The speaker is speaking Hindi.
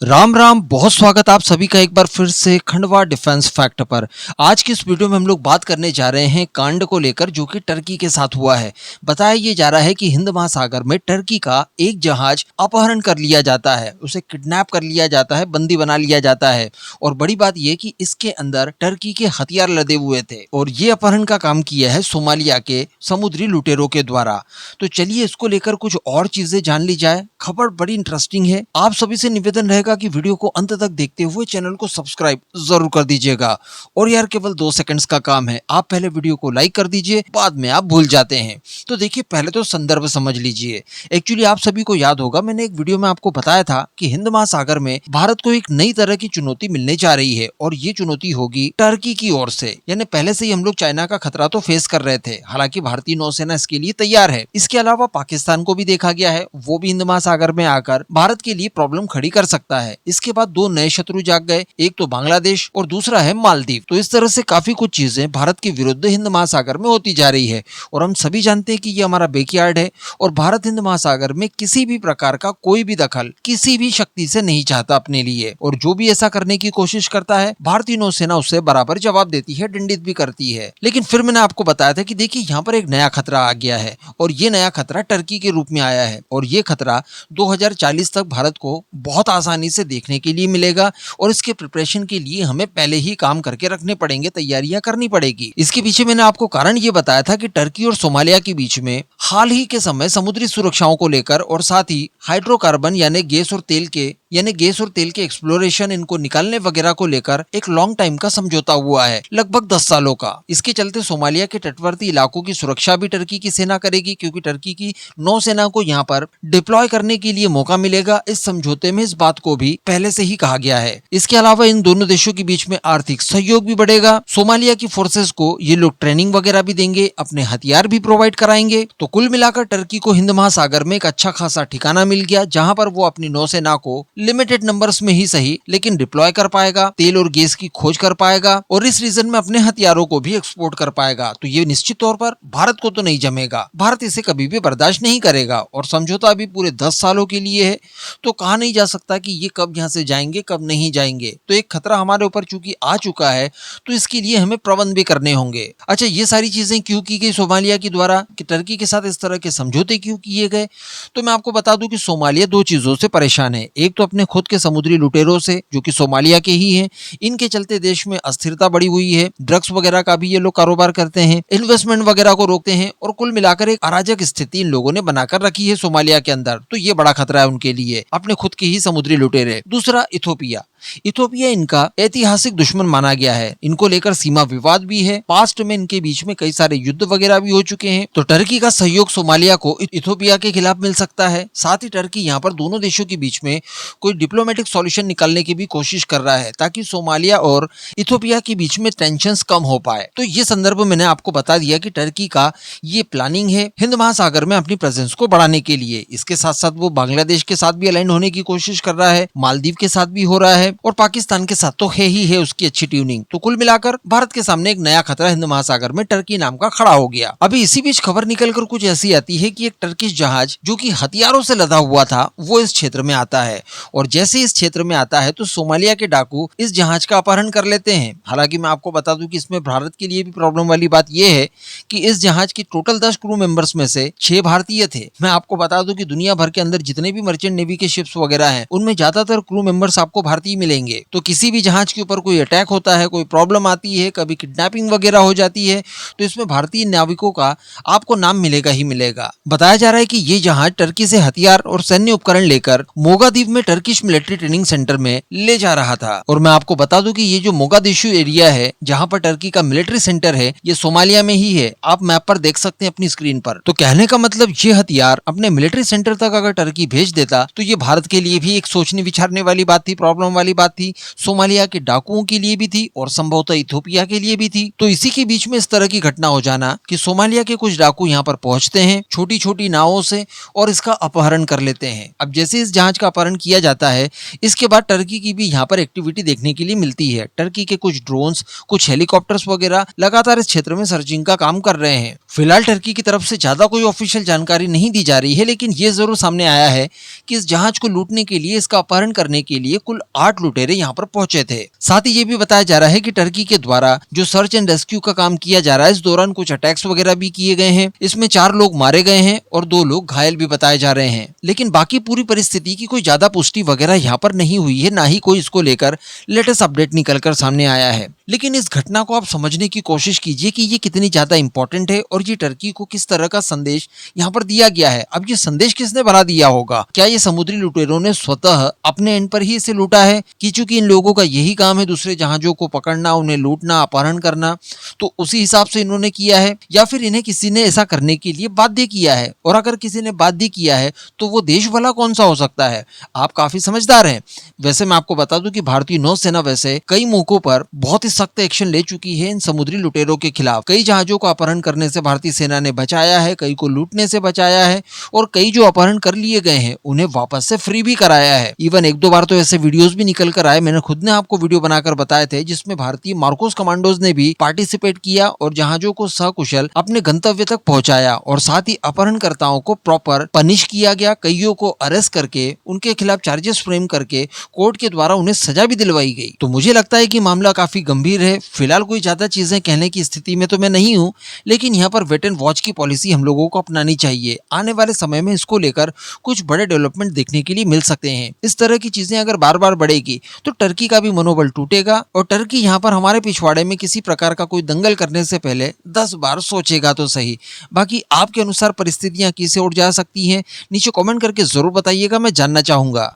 राम राम, बहुत स्वागत आप सभी का एक बार फिर से खंडवा डिफेंस फैक्ट पर। आज की इस वीडियो में हम लोग बात करने जा रहे हैं कांड को लेकर जो कि टर्की के साथ हुआ है। बताया ये जा रहा है कि हिंद महासागर में टर्की का एक जहाज अपहरण कर लिया जाता है, उसे किडनैप कर लिया जाता है, बंदी बना लिया जाता है। और बड़ी बात यह कि इसके अंदर टर्की के हथियार लदे हुए थे और ये अपहरण का काम किया है सोमालिया के समुद्री लुटेरों के द्वारा। तो चलिए इसको लेकर कुछ और चीजें जान ली जाए। खबर बड़ी इंटरेस्टिंग है। आप सभी से निवेदन रहेगा कि वीडियो को अंत तक देखते हुए चैनल को सब्सक्राइब जरूर कर दीजिएगा। और यार केवल 2 सेकंड्स का काम है, आप पहले वीडियो को लाइक कर दीजिए, बाद में आप भूल जाते हैं। तो देखिए पहले तो संदर्भ समझ लीजिए। एक्चुअली आप सभी को याद होगा, मैंने एक वीडियो में आपको बताया था कि हिंद महासागर में भारत को एक नई तरह की चुनौती मिलने जा रही है और ये चुनौती होगी टर्की की ओर से। यानी पहले से ही हम लोग चाइना का खतरा तो फेस कर रहे थे, हालांकि भारतीय नौसेना इसके लिए तैयार है। इसके अलावा पाकिस्तान को भी देखा गया है, वो भी हिंद महासागर में आकर भारत के लिए प्रॉब्लम खड़ी कर सकता है। इसके बाद 2 नए शत्रु जाग गए, एक तो बांग्लादेश और दूसरा है मालदीव। तो इस तरह से काफी कुछ चीजें भारत के विरुद्ध हिंद महासागर में होती जा रही है और हम सभी जानते हैं कि ये हमारा बैकयार्ड है और भारत हिंद महासागर में किसी भी प्रकार का कोई भी दखल किसी भी शक्ति से नहीं चाहता अपने लिए। और जो भी ऐसा करने की कोशिश करता है, भारतीय नौसेना उससे बराबर जवाब देती है, दंडित भी करती है। लेकिन फिर मैंने आपको बताया था कि देखिए यहाँ पर एक नया खतरा आ गया है और ये नया खतरा टर्की के रूप में आया है और ये खतरा 2040 तक भारत को बहुत आसानी से देखने के लिए मिलेगा और इसके प्रिपरेशन के लिए हमें पहले ही काम करके रखने पड़ेंगे, तैयारियां करनी पड़ेगी। इसके पीछे मैंने आपको कारण ये बताया था कि टर्की और सोमालिया के बीच में हाल ही के समय समुद्री सुरक्षाओं को लेकर और साथ ही हाइड्रोकार्बन यानी गैस और तेल के एक्सप्लोरेशन, इनको निकालने वगैरह को लेकर एक लॉन्ग टाइम का समझौता हुआ है, लगभग 10 सालों का। इसके चलते सोमालिया के तटवर्ती इलाकों की सुरक्षा भी टर्की की सेना करेगी, क्योंकि टर्की की नौसेना को यहाँ पर डिप्लॉय करने के लिए मौका मिलेगा। इस समझौते में इस बात को भी पहले से ही कहा गया है। इसके अलावा इन दोनों देशों के बीच में आर्थिक सहयोग भी बढ़ेगा। सोमालिया की फोर्सेस को ये लोग ट्रेनिंग वगैरह भी देंगे, अपने हथियार भी प्रोवाइड कराएंगे। तो कुल मिलाकर टर्की को हिंद महासागर में एक अच्छा खासा ठिकाना मिल गया, जहां पर वो अपनी नौसेना को लिमिटेड नंबर्स में ही सही लेकिन डिप्लॉय कर पाएगा, तेल और गैस की खोज कर पाएगा और इस रीजन में अपने हथियारों को भी एक्सपोर्ट कर पाएगा। तो ये निश्चित तौर पर भारत को तो नहीं जमेगा, भारत इसे कभी भी बर्दाश्त नहीं करेगा। और समझौता अभी पूरे 10 सालों के लिए है, तो कहा नहीं जा सकता कि ये कब यहाँ से जाएंगे कब नहीं जाएंगे। तो एक खतरा हमारे ऊपर चूंकि आ चुका है, तो इसके लिए हमें प्रबंध भी करने होंगे। अच्छा, ये सारी चीजें क्यों की गई सोमालिया के द्वारा, कि टर्की के साथ इस तरह के समझौते क्यों किए गए? तो मैं आपको बता दूं कि सोमालिया 2 चीजों से परेशान है। एक तो अपने खुद के समुद्री लुटेरों से, जो कि सोमालिया के ही हैं। इनके चलते देश में अस्थिरता बढ़ी हुई है, ड्रग्स वगैरह का भी ये लोग कारोबार करते हैं, इन्वेस्टमेंट वगैरह को रोकते हैं और कुल मिलाकर एक अराजक स्थिति इन लोगों ने बनाकर रखी है सोमालिया के अंदर। तो ये बड़ा खतरा है उनके लिए, अपने खुद के ही समुद्री लुटेरे। दूसरा इथोपिया इनका ऐतिहासिक दुश्मन माना गया है, इनको लेकर सीमा विवाद भी है। पास्ट में इनके बीच में कई सारे युद्ध वगैरह भी हो चुके हैं। तो टर्की का सहयोग सोमालिया को इथोपिया के खिलाफ मिल सकता है। साथ ही टर्की यहाँ पर दोनों देशों के बीच में कोई डिप्लोमेटिक सॉल्यूशन निकालने की भी कोशिश कर रहा है, ताकि सोमालिया और इथोपिया के बीच में टेंशंस कम हो पाए। तो ये संदर्भ मैंने आपको बता दिया कि टर्की का ये प्लानिंग है हिंद महासागर में अपनी प्रेजेंस को बढ़ाने के लिए। इसके साथ साथ वो बांग्लादेश के साथ भी अलाइन होने की कोशिश कर रहा है, मालदीव के साथ भी हो रहा है और पाकिस्तान के साथ तो है ही है उसकी अच्छी ट्यूनिंग। तो कुल मिलाकर भारत के सामने एक नया खतरा हिंद महासागर में टर्की नाम का खड़ा हो गया। अभी इसी बीच खबर निकलकर कुछ ऐसी आती है कि एक टर्किश जहाज जो कि हथियारों से लदा हुआ था, वो इस क्षेत्र में आता है और जैसे इस क्षेत्र में आता है तो सोमालिया के डाकू इस जहाज का अपहरण कर लेते हैं। हालांकि मैं आपको बता दूं कि इसमें भारत के लिए भी प्रॉब्लम वाली बात यह है कि इस जहाज की टोटल 10 क्रू मेंबर्स में से 6 भारतीय थे। मैं आपको बता दूं कि दुनिया भर के अंदर जितने भी मर्चेंट नेवी के शिप्स वगैरह हैं, उनमें ज्यादातर क्रू मेंबर्स आपको भारतीय मिलेंगे। तो किसी भी जहाज के ऊपर कोई अटैक होता है, कोई प्रॉब्लम आती है, कभी किडनैपिंग वगैरह हो जाती है, तो इसमें भारतीय नाविकों का आपको नाम मिलेगा ही मिलेगा। बताया जा रहा है कि ये जहाज टर्की से हथियार और सैन्य उपकरण लेकर मोगादीव में टर्किश मिलिट्री ट्रेनिंग सेंटर में ले जा रहा था। और मैं आपको बता दूं कि ये जो मोगादिशु एरिया है, जहां पर टर्की का मिलिट्री सेंटर है, ये सोमालिया में ही है। आप मैप पर देख सकते हैं अपनी स्क्रीन पर। तो कहने का मतलब ये हथियार अपने मिलिट्री सेंटर तक अगर टर्की भेज देता तो ये भारत के लिए भी एक सोचने विचारने वाली बात थी, प्रॉब्लम वाली बात थी, सोमालिया के डाकुओं के लिए भी थी और संभवतः इथोपिया के लिए भी थी। तो इसी के बीच में इस तरह की घटना हो जाना कि सोमालिया के कुछ डाकू यहाँ पर पहुंचते हैं छोटी छोटी नावों से और इसका अपहरण कर लेते हैं। अब जैसे इस जहाज का अपहरण किया जाता है, इसके बाद टर्की की भी यहाँ पर एक्टिविटी देखने के लिए मिलती है। टर्की के कुछ ड्रोन्स, कुछ हेलीकॉप्टर्स वगैरह लगातार इस क्षेत्र में सर्चिंग का काम कर रहे हैं। फिलहाल टर्की की तरफ से ज्यादा कोई ऑफिशियल जानकारी नहीं दी जा रही है, लेकिन ये जरूर सामने आया है कि इस जहाज को लूटने के लिए, इसका अपहरण करने के लिए कुल 8 लुटेरे यहाँ पर पहुंचे थे। साथ ही ये भी बताया जा रहा है कि टर्की के द्वारा जो सर्च एंड रेस्क्यू का काम किया जा रहा है, इस दौरान कुछ अटैक्स वगैरह भी किए गए हैं। इसमें 4 लोग मारे गए हैं और 2 लोग घायल भी बताए जा रहे हैं। लेकिन बाकी पूरी परिस्थिति की कोई ज्यादा पुष्टि वगैरह यहाँ पर नहीं हुई है, ना ही कोई इसको लेकर लेटेस्ट अपडेट निकलकर सामने आया है। लेकिन इस घटना को आप समझने की कोशिश कीजिए कि ये कितनी ज्यादा इंपॉर्टेंट है और ये टर्की को किस तरह का संदेश यहाँ पर दिया गया है। अब ये संदेश किसने भला दिया होगा? क्या ये समुद्री लुटेरों ने स्वतः अपने एंड पर ही इसे लूटा है कि चूंकि इन लोगों का यही काम है दूसरे जहाजों को पकड़ना, उन्हें लूटना, अपहरण करना, तो उसी हिसाब से इन्होंने किया है, या फिर इन्हें किसी ने ऐसा करने के लिए बाध्य किया है? और अगर किसी ने बाध्य किया है तो वो देश भला कौन सा हो सकता है? आप काफी समझदार हैं। वैसे मैं आपको बता दूं कि भारतीय नौसेना वैसे कई मौकों पर बहुत ही सख्त एक्शन ले चुकी है इन समुद्री लुटेरों के खिलाफ। कई जहाजों को अपहरण करने से भारतीय सेना ने बचाया है, कई को लूटने से बचाया है, और कई जो अपहरण कर लिए गए हैं उन्हें वापस से फ्री भी कराया है। इवन 1-2 बार तो ऐसे वीडियोस भी निकल कर आए, मैंने खुद ने आपको वीडियो बनाकर बताए थे, जिसमें भारतीय मार्कोस कमांडोज ने भी पार्टिसिपेट किया और जहाजों को सकुशल अपने गंतव्य तक पहुंचाया, और साथ ही अपहरणकर्ताओं को प्रॉपर पनिश किया गया। कईयों को अरेस्ट करके उनके खिलाफ चार्जेस फ्रेम करके कोर्ट के द्वारा उन्हें सजा भी दिलवाई गई। तो मुझे लगता है कि मामला काफी गंभीर है। फिलहाल कोई ज्यादा चीजें कहने की स्थिति में तो मैं नहीं हूं, लेकिन यहाँ पर वेट एंड वॉच की पॉलिसी हम लोगों को अपनानी चाहिए। आने वाले समय में इसको लेकर कुछ बड़े डेवलपमेंट देखने के लिए मिल सकते हैं। इस तरह की चीजें अगर बार बार बढ़ेगी तो टर्की का भी मनोबल टूटेगा, और टर्की यहाँ पर हमारे पिछवाड़े में किसी प्रकार का कोई दंगल करने से पहले 10 बार सोचेगा तो सही। बाकी आपके अनुसार परिस्थितियां किस ओर जा सकती हैं, नीचे कमेंट करके जरूर बताइएगा, मैं जानना चाहूंगा।